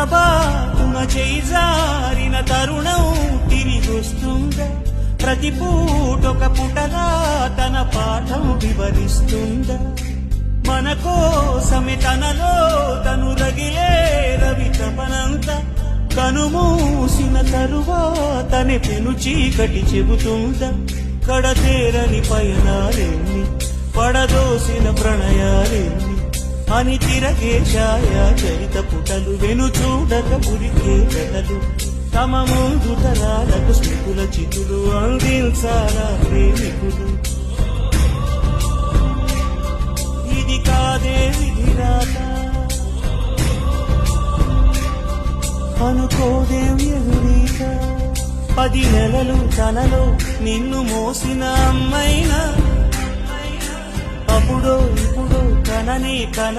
పొరపాటున చేజారిన తరుణం తిరిగొస్తుందా ప్రతి పూటొక పుటగా తన పాఠం వివరిస్తుందా మన కోసమే తనలో తను రగిలే రవి తపనంతా కనుమూసిన తరువాతనే పెను చీకటి చెబుతుందా కడతేరని పయనాలేమి పడదోసిన ప్రణయాలేమి అని తిరగే ఛాయా చరిత పుటలు వెను చూడక ఉరికే కథలు తమ ముందు తరాలకు స్మృతుల చితులు అందించాలా ప్రేమికులు ఇది కాదే విధిరాత అనుకోదేం ఎదురీత 10 నెలలు తనలో నిన్ను మోసిన అమ్మైనా అప్పుడో ఇప్పుడు కనని కన